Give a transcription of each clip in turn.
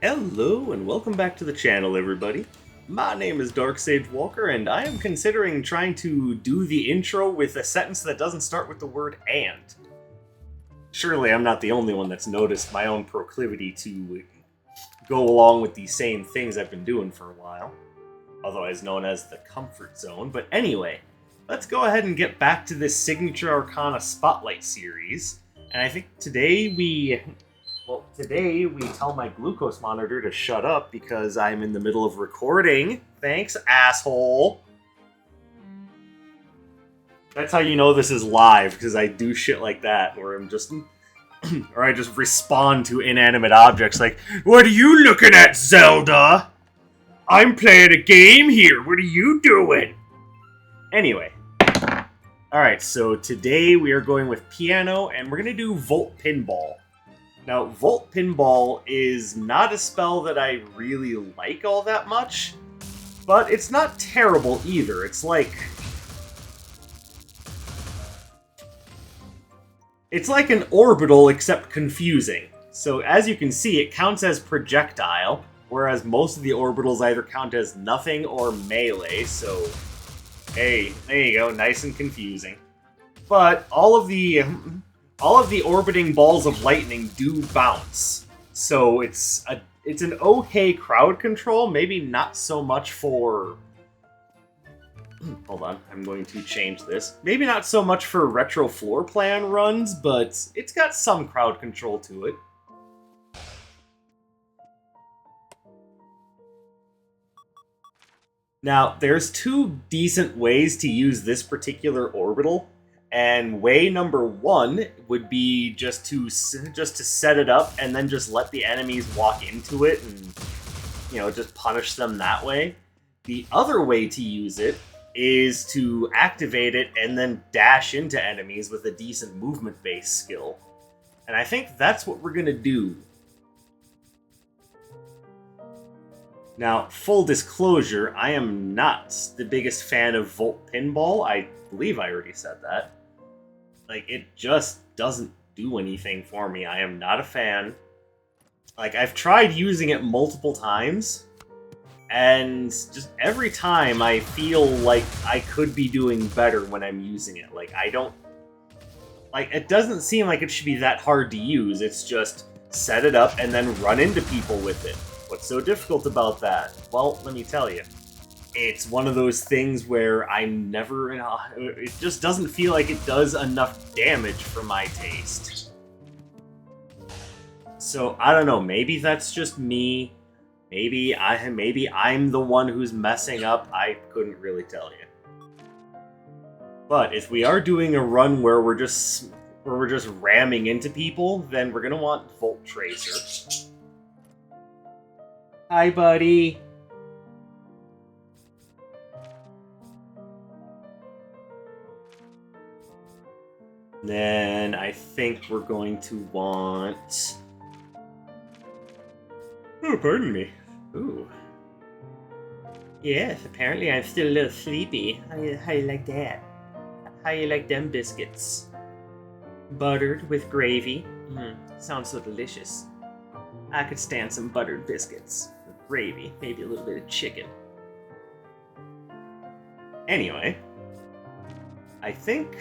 Hello and welcome back to the channel, everybody. My name is Dark Sage Walker, and I am considering trying to do the intro with a sentence that doesn't start with the word "and." Surely I'm not the only one that's noticed my own proclivity to go along with these same things I've been doing for a while, otherwise known as the comfort zone. But anyway, let's go ahead and get back to this Signature Arcana Spotlight series. And I think today we tell my glucose monitor to shut up because I'm in the middle of recording. Thanks, asshole. That's how you know this is live, because I do shit like that, where I'm just... or I just respond to inanimate objects like, "What are you looking at, Zelda? I'm playing a game here. What are you doing?" Anyway. Alright, so today we are going with piano, and we're going to do Volt Pinball. Now, Volt Pinball is not a spell that I really like all that much, but it's not terrible either. It's like an orbital, except confusing. So as you can see, it counts as projectile, whereas most of the orbitals either count as nothing or melee, so hey, there you go, nice and confusing. But all of the orbiting balls of lightning do bounce, so it's an okay crowd control. Maybe not so much for... Hold on, I'm going to change this. Maybe not so much for retro floor plan runs, but it's got some crowd control to it. Now, there's two decent ways to use this particular orbital. And way number one would be just to set it up and then just let the enemies walk into it and, just punish them that way. The other way to use it is to activate it and then dash into enemies with a decent movement-based skill. And I think that's what we're going to do. Now, full disclosure, I am not the biggest fan of Volt Pinball. I believe I already said that. Like, it just doesn't do anything for me. I am not a fan. Like, I've tried using it multiple times, and just every time I feel like I could be doing better when I'm using it. Like, it doesn't seem like it should be that hard to use. It's just set it up and then run into people with it. What's so difficult about that? Well, let me tell you. It's one of those things where I never... it just doesn't feel like it does enough damage for my taste. So, I don't know, maybe that's just me. Maybe I'm the one who's messing up. I couldn't really tell you. But if we are doing a run where we're just ramming into people, then we're gonna want Volt Tracer. Hi, buddy. Then I think we're going to want... Oh, pardon me. Ooh. Yes, apparently I'm still a little sleepy. How you like that? How you like them biscuits? Buttered with gravy? Sounds so delicious. I could stand some buttered biscuits. With gravy, maybe a little bit of chicken. Anyway, I think...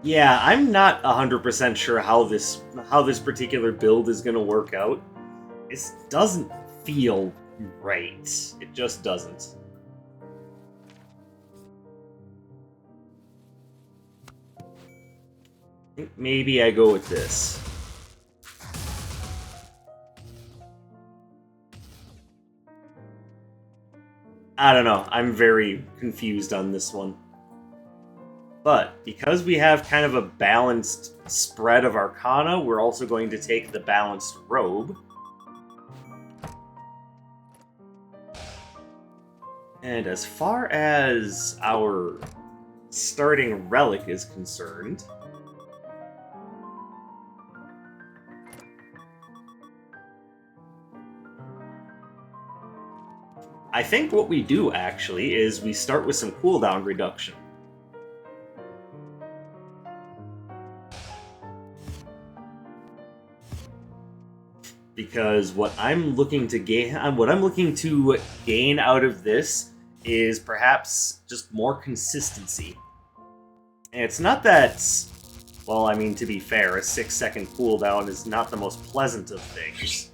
Yeah, I'm not 100% sure how this particular build is going to work out. This doesn't feel right. It just doesn't. I think maybe I go with this. I don't know. I'm very confused on this one. But because we have kind of a balanced spread of Arcana, we're also going to take the balanced robe. And as far as our starting relic is concerned, I think what we do, actually, is we start with some cooldown reduction. Because what I'm looking to gain out of this is perhaps just more consistency. And it's not that, well, I mean, to be fair, a 6-second cooldown is not the most pleasant of things.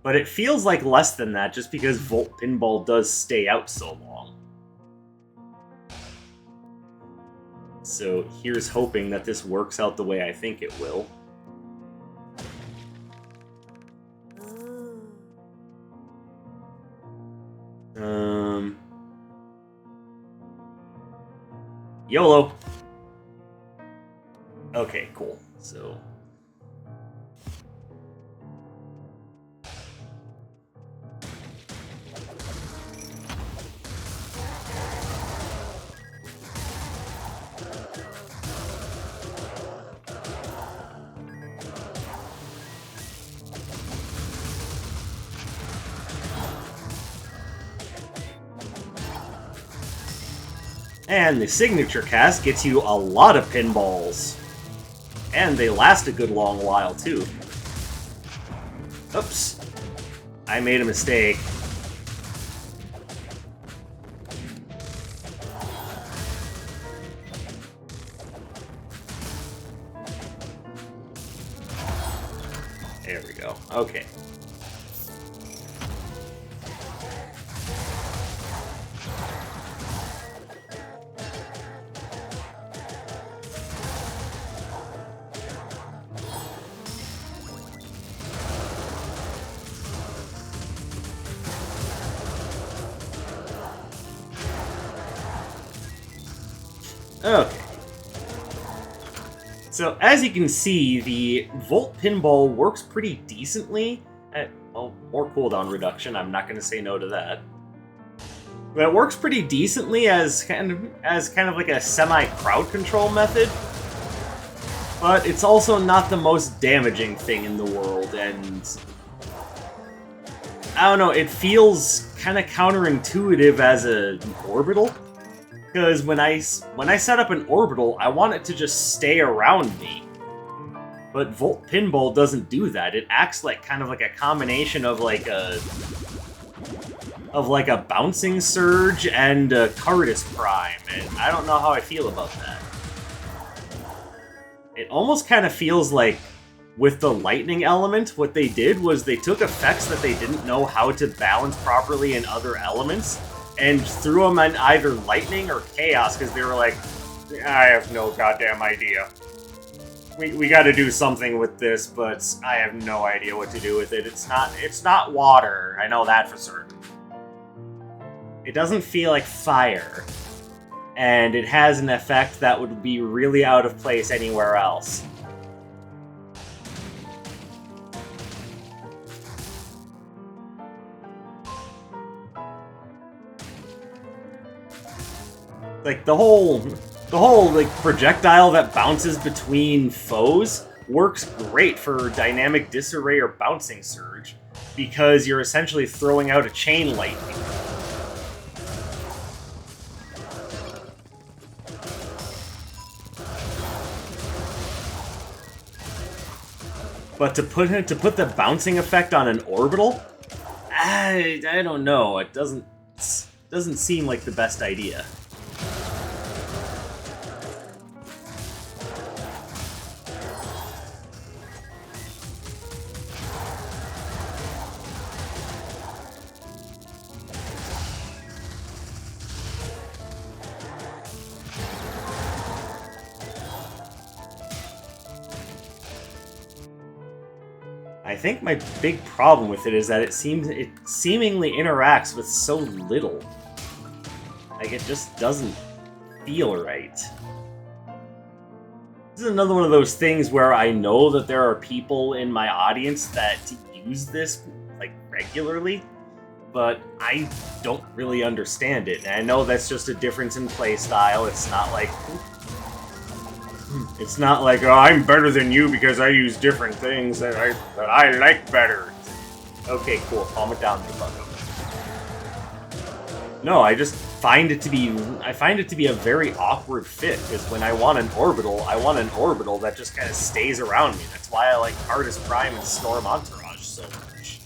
But it feels like less than that just because Volt Pinball does stay out so long. So here's hoping that this works out the way I think it will. YOLO! Okay, cool. So... And the signature cast gets you a lot of pinballs. And they last a good long while, too. Oops. I made a mistake. There we go. Okay. Okay. So, as you can see, the Volt Pinball works pretty decently at, well, more cooldown reduction, I'm not going to say no to that. But it works pretty decently as kind of like a semi-crowd control method. But it's also not the most damaging thing in the world, and I don't know, it feels kind of counterintuitive as an orbital. Because when I set up an orbital, I want it to just stay around me. But Volt Pinball doesn't do that. It acts like kind of like a combination of like a bouncing surge and a Cardus Prime, and I don't know how I feel about that. It almost kind of feels like with the lightning element, what they did was they took effects that they didn't know how to balance properly in other elements, and threw them in either lightning or chaos, because they were like, I have no goddamn idea. We gotta do something with this, but I have no idea what to do with it. It's not water, I know that for certain. It doesn't feel like fire, and it has an effect that would be really out of place anywhere else. Like, the whole like, projectile that bounces between foes works great for dynamic disarray or bouncing surge, because you're essentially throwing out a chain lightning. But to put the bouncing effect on an orbital, I don't know. It doesn't seem like the best idea. I think my big problem with it is that it seemingly interacts with so little. Like, it just doesn't feel right. This is another one of those things where I know that there are people in my audience that use this, like, regularly, but I don't really understand it. And I know that's just a difference in playstyle. It's not like, oh, I'm better than you because I use different things that I like better. Okay, cool. Calm it down, there, bucko. No, I just find it to be a very awkward fit, because when I want an orbital that just kind of stays around me. That's why I like Artist Prime and Storm Entourage so much.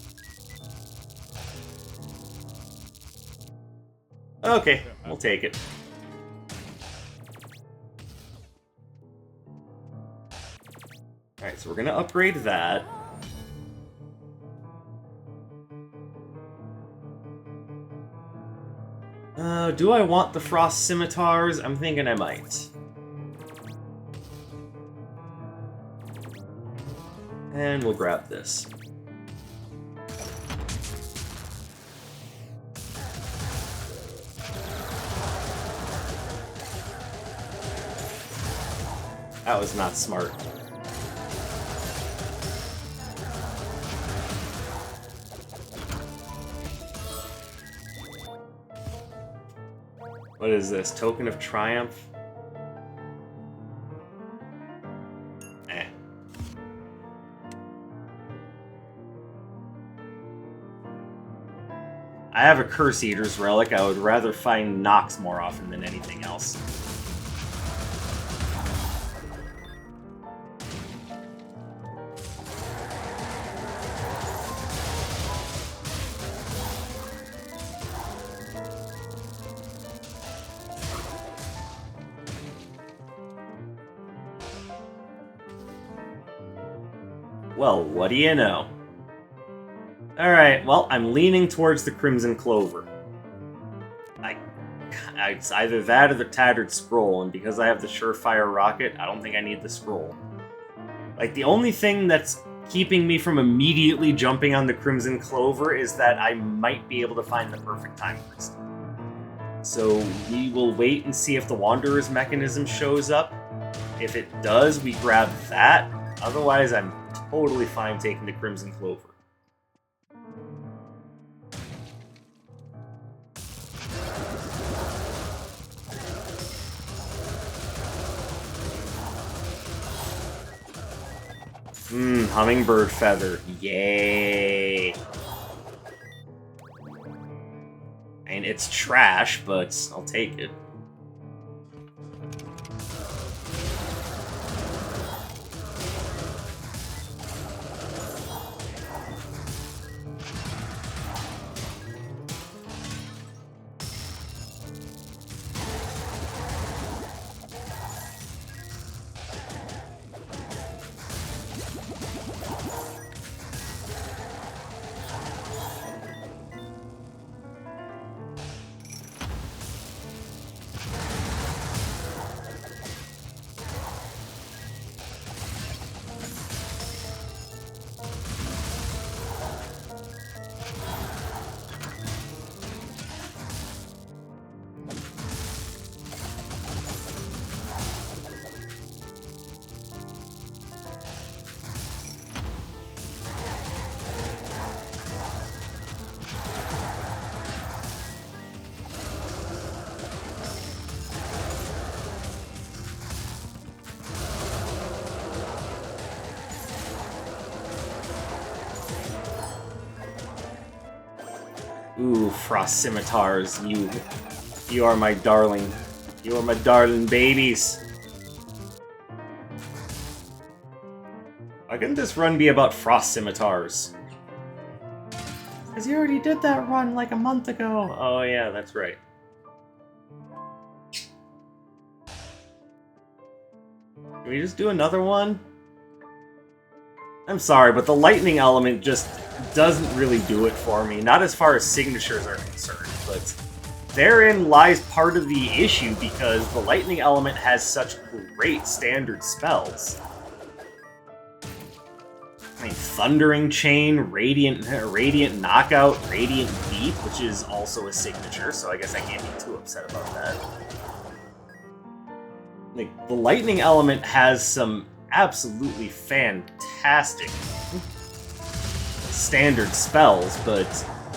Okay, we'll take it. Alright, so we're gonna upgrade that. Do I want the Frost Scimitars? I'm thinking I might. And we'll grab this. That was not smart. What is this? Token of Triumph? Eh. I have a Curse Eater's Relic. I would rather find Nox more often than anything else. Well, what do you know? Alright, well, I'm leaning towards the Crimson Clover. It's either that or the Tattered Scroll, and because I have the Surefire Rocket, I don't think I need the Scroll. Like, the only thing that's keeping me from immediately jumping on the Crimson Clover is that I might be able to find the perfect time crystal. So we will wait and see if the Wanderer's Mechanism shows up. If it does, we grab that. Otherwise, I'm totally fine taking the Crimson Clover. Hummingbird Feather. Yay! And it's trash, but I'll take it. Ooh, Frost Scimitars, you are my darling. You are my darling babies. Why couldn't this run be about Frost Scimitars? Because you already did that run like a month ago. Oh yeah, that's right. Can we just do another one? I'm sorry, but the lightning element just doesn't really do it for me. Not as far as signatures are concerned, but therein lies part of the issue, because the lightning element has such great standard spells. I mean, Thundering Chain, Radiant Knockout, Radiant Leap, which is also a signature, so I guess I can't be too upset about that. Like, the lightning element has some absolutely fantastic standard spells, but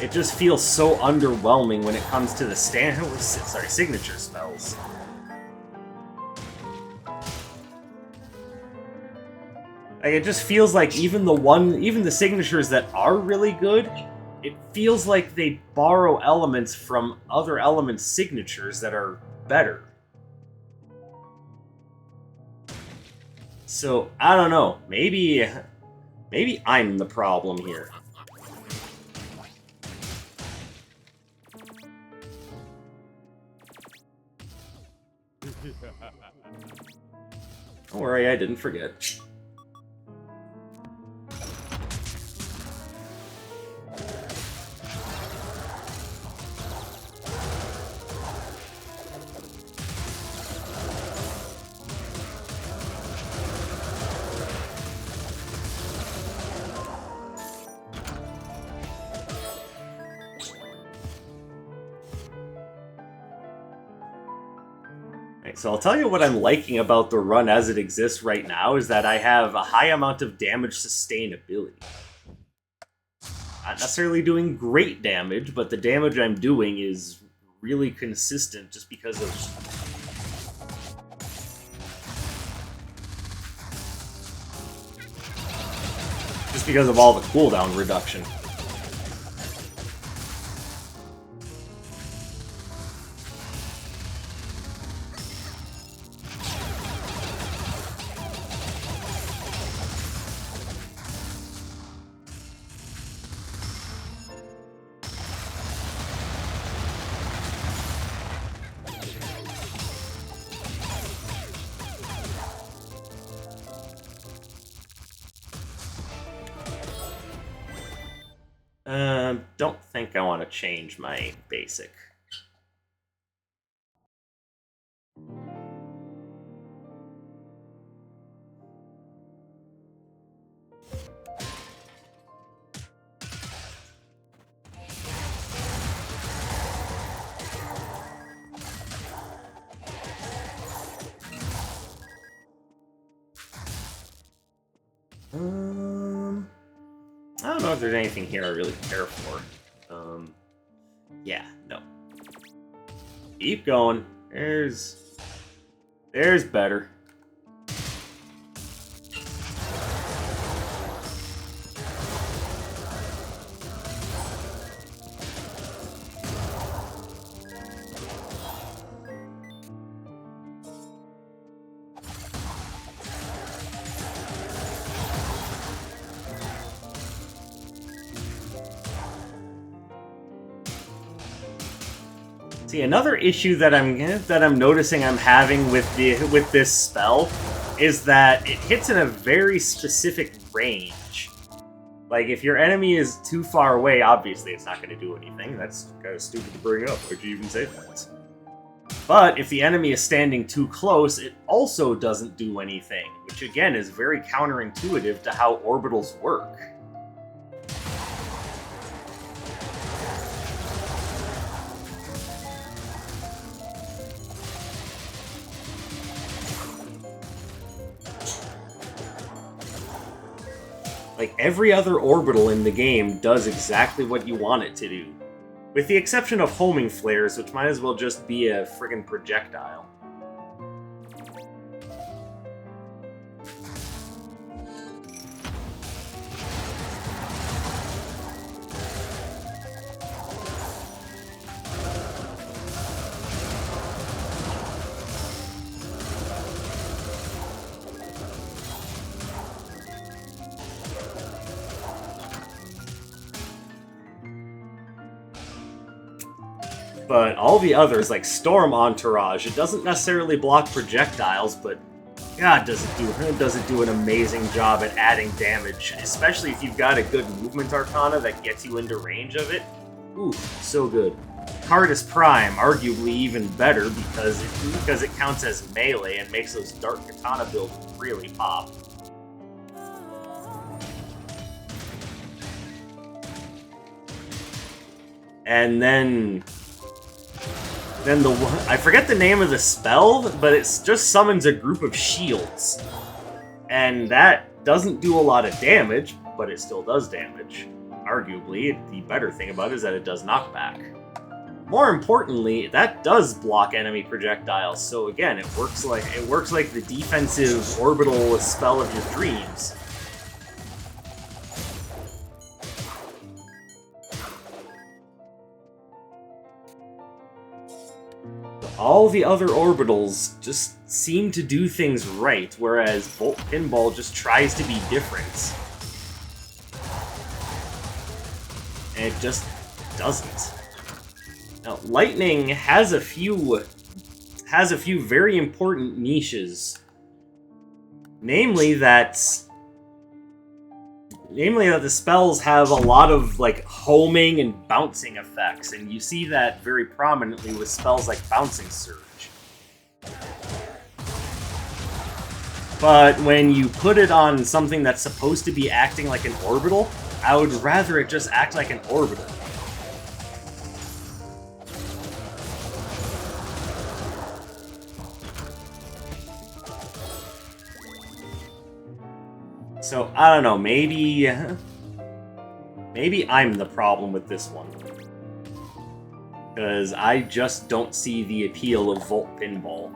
it just feels so underwhelming when it comes to the signature spells. Like, it just feels like even the signatures that are really good it feels like they borrow elements from other elements' signatures that are better. So, I don't know. Maybe I'm the problem here. Don't worry, I didn't forget. So I'll tell you what I'm liking about the run as it exists right now is that I have a high amount of damage sustainability. Not necessarily doing great damage, but the damage I'm doing is really consistent just because of... all the cooldown reduction. Don't think I want to change my basic. I don't know if there's anything here I really care for. Yeah, no. Keep going. There's better. See, another issue that I'm noticing I'm having with this spell is that it hits in a very specific range. Like, if your enemy is too far away, obviously it's not going to do anything. That's kind of stupid to bring up. Why'd you even say that? But if the enemy is standing too close, it also doesn't do anything, which again is very counterintuitive to how orbitals work. Like, every other orbital in the game does exactly what you want it to do. With the exception of homing flares, which might as well just be a friggin' projectile. But all the others, like Storm Entourage, it doesn't necessarily block projectiles, but God, does it do an amazing job at adding damage, especially if you've got a good movement arcana that gets you into range of it. Ooh, so good. Cardus Prime, arguably even better because it counts as melee and makes those Dark Katana builds really pop. And then I forget the name of the spell, but it just summons a group of shields. And that doesn't do a lot of damage, but it still does damage. Arguably, the better thing about it is that it does knockback. More importantly, that does block enemy projectiles, so again, it works like the defensive orbital spell of your dreams. All the other orbitals just seem to do things right, whereas Volt Pinball just tries to be different. And it just doesn't. Now, Lightning has a few very important niches. Namely that the spells have a lot of, like, homing and bouncing effects, and you see that very prominently with spells like Bouncing Surge. But when you put it on something that's supposed to be acting like an orbital, I would rather it just act like an orbital. So, I don't know, maybe I'm the problem with this one. Because I just don't see the appeal of Volt Pinball.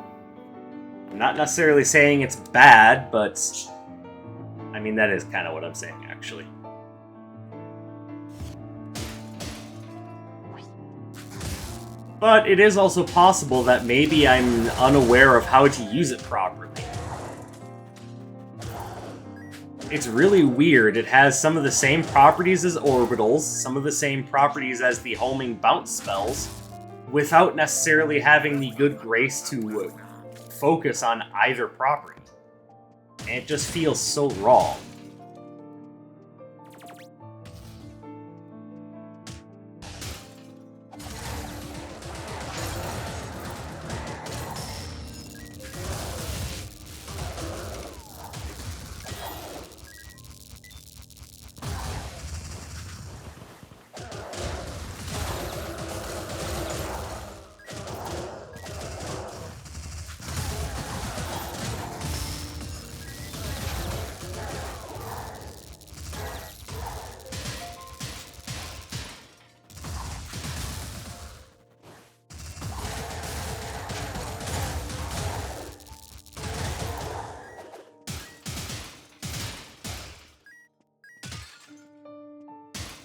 I'm not necessarily saying it's bad, but I mean, that is kind of what I'm saying, actually. But it is also possible that maybe I'm unaware of how to use it properly. It's really weird. It has some of the same properties as orbitals, some of the same properties as the homing bounce spells, without necessarily having the good grace to focus on either property. And it just feels so wrong.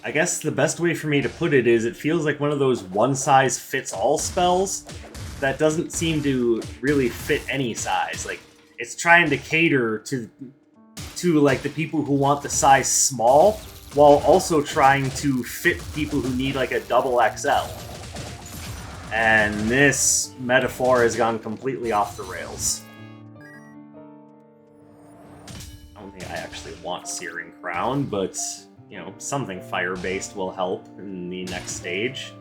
I guess the best way for me to put it is it feels like one of those one-size-fits-all spells that doesn't seem to really fit any size. Like, it's trying to cater to like the people who want the size small, while also trying to fit people who need like a double XL. And this metaphor has gone completely off the rails. I don't think I actually want Searing Crown, but you know, something fire-based will help in the next stage.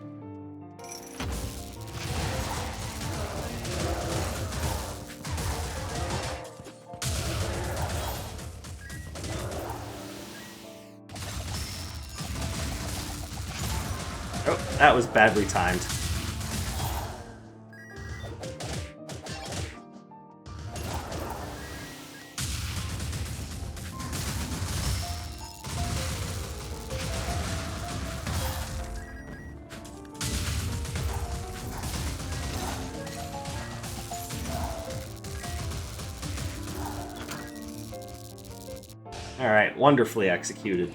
Oh, that was badly timed. Alright, wonderfully executed.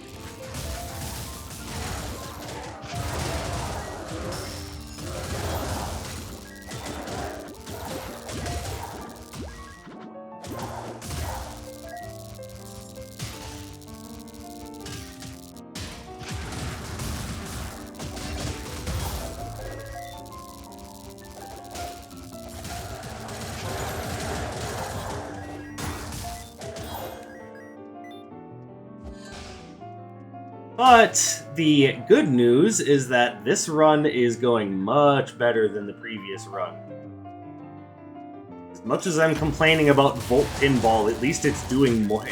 But the good news is that this run is going much better than the previous run. As much as I'm complaining about Volt Pinball, at least it's doing more.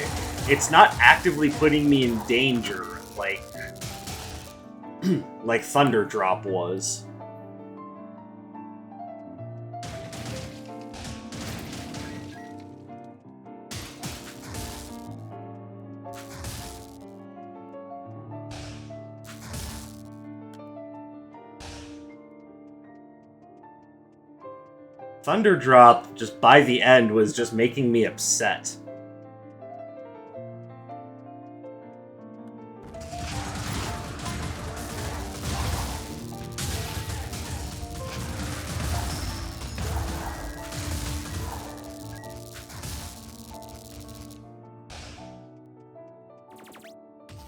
It's not actively putting me in danger like like Thunder Drop was. Thunder Drop, just by the end, was just making me upset.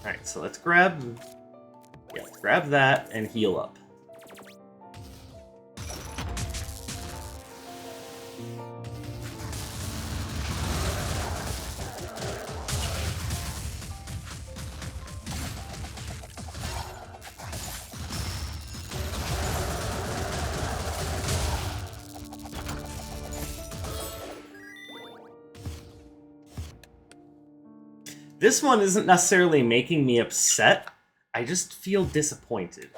Alright, so let's grab... Yeah, grab that and heal up. This one isn't necessarily making me upset. I just feel disappointed.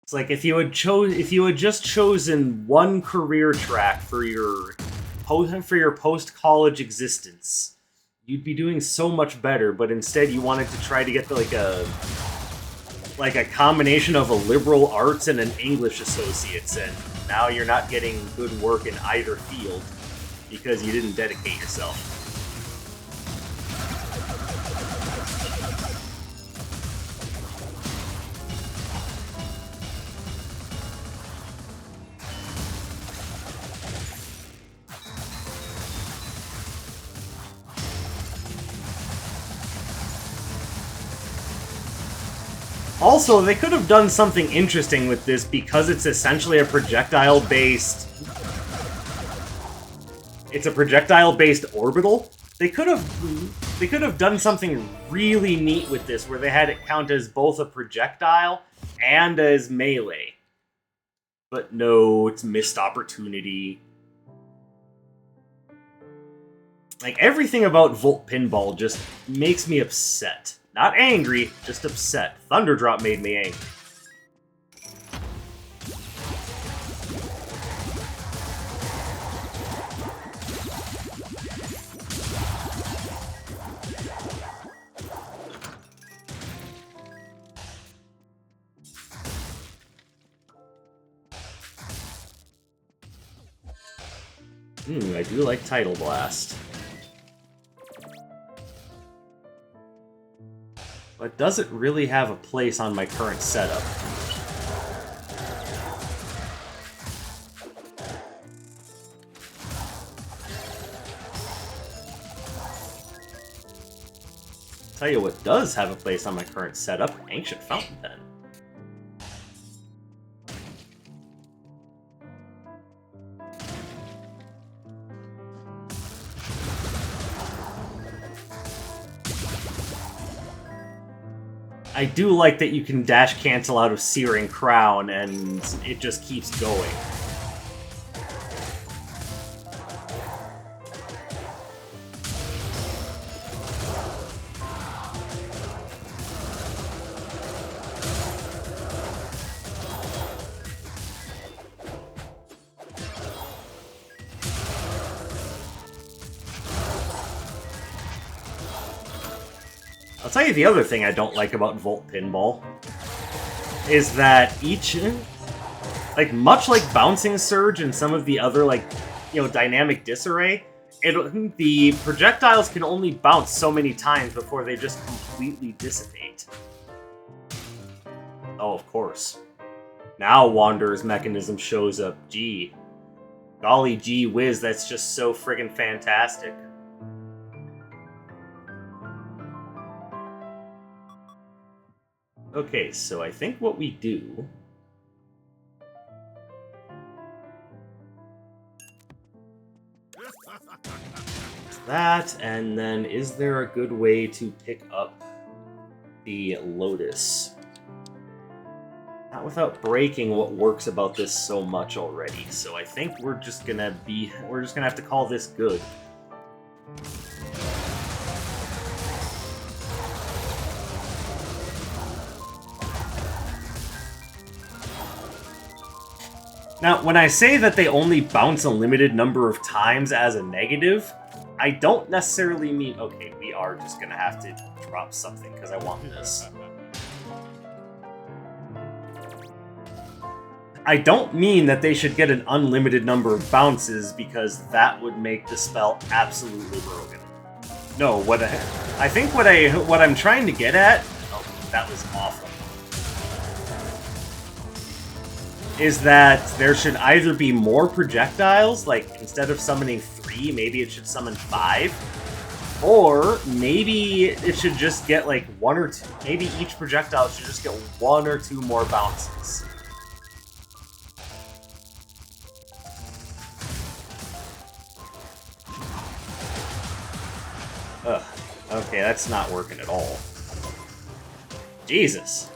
It's like if you had just chosen one career track for your post-college existence, you'd be doing so much better. But instead, you wanted to try to get like a combination of a liberal arts and an English associates, and now you're not getting good work in either field because you didn't dedicate yourself. Also, they could have done something interesting with this because it's essentially a projectile-based... It's a projectile-based orbital. They could have done something really neat with this, where they had it count as both a projectile and as melee. But no, it's missed opportunity. Like, everything about Volt Pinball just makes me upset. Not angry, just upset. Thunderdrop made me angry. I do like Tidal Blast. But does it really have a place on my current setup? Tell you what does have a place on my current setup, Ancient Fountain Pen. I do like that you can dash cancel out of Searing Crown, and it just keeps going. I'll tell you the other thing I don't like about Volt Pinball is that each, like, much like Bouncing Surge and some of the other, like, dynamic disarray, the projectiles can only bounce so many times before they just completely dissipate. Oh, of course. Now Wanderer's mechanism shows up. Gee. Golly gee whiz, that's just so friggin' fantastic. Okay, so I think what we do... that, and then is there a good way to pick up the Lotus? Not without breaking what works about this so much already, so I think we're just gonna have to call this good. Now, when I say that they only bounce a limited number of times as a negative, I don't necessarily mean... Okay, we are just gonna have to drop something, because I want this. I don't mean that they should get an unlimited number of bounces, because that would make the spell absolutely broken. No, I think what I'm trying to get at... Oh, that was awful. Is that there should either be more projectiles, like instead of summoning 3, maybe it should summon 5, Or maybe it should just get like one or two. Maybe each projectile should just get one or two more bounces. Ugh. Okay, that's not working at all. Jesus.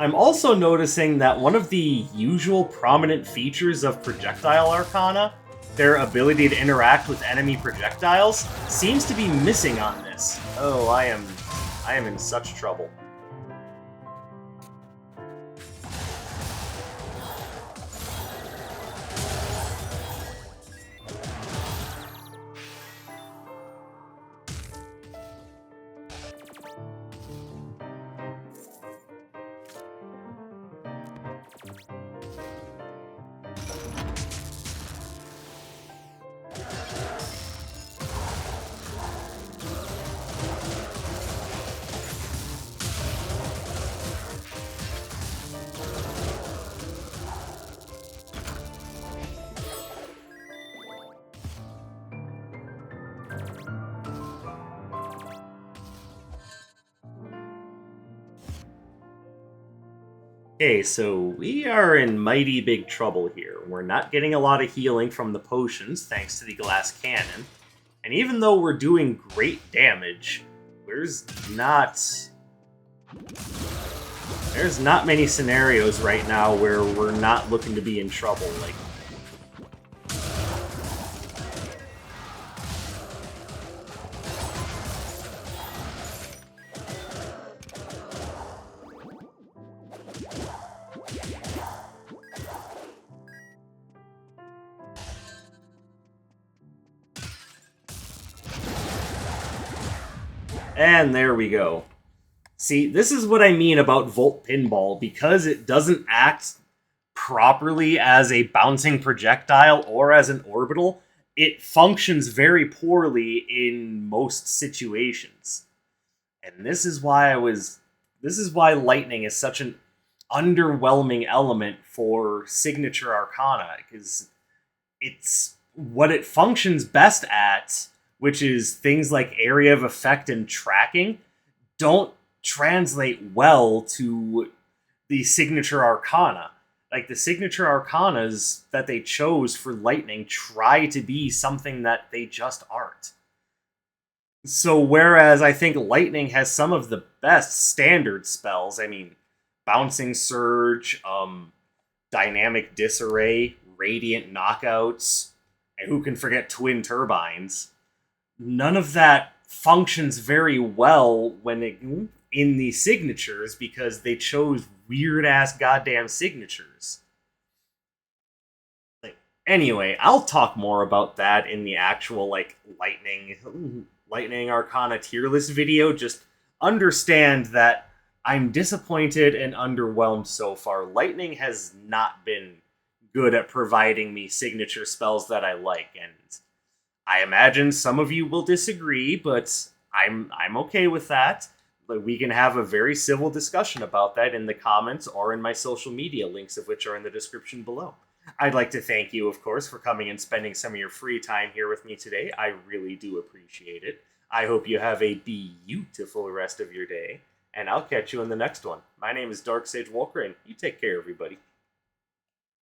I'm also noticing that one of the usual prominent features of Projectile Arcana, their ability to interact with enemy projectiles, seems to be missing on this. Oh, I am in such trouble. Okay, so we are in mighty big trouble here. We're not getting a lot of healing from the potions, thanks to the glass cannon. And even though we're doing great damage, there's not many scenarios right now where we're not looking to be in trouble. Like, and there we go. See, this is what I mean about Volt Pinball, because it doesn't act properly as a bouncing projectile or as an orbital. It functions very poorly in most situations. And this is why lightning is such an underwhelming element for Signature Arcana, because it's what it functions best at, which is things like area of effect and tracking, don't translate well to the Signature Arcana. Like, the Signature Arcanas that they chose for Lightning try to be something that they just aren't. So whereas I think Lightning has some of the best standard spells, I mean, Bouncing Surge, Dynamic Disarray, Radiant Knockouts, and who can forget Twin Turbines, none of that functions very well in the signatures, because they chose weird-ass goddamn signatures. Anyway, I'll talk more about that in the actual, Lightning Arcana tier list video. Just understand that I'm disappointed and underwhelmed so far. Lightning has not been good at providing me signature spells that I like, and I imagine some of you will disagree, but I'm okay with that. But we can have a very civil discussion about that in the comments or in my social media, links of which are in the description below. I'd like to thank you, of course, for coming and spending some of your free time here with me today. I really do appreciate it. I hope you have a beautiful rest of your day, and I'll catch you in the next one. My name is Dark Sage Walker, and you take care, everybody.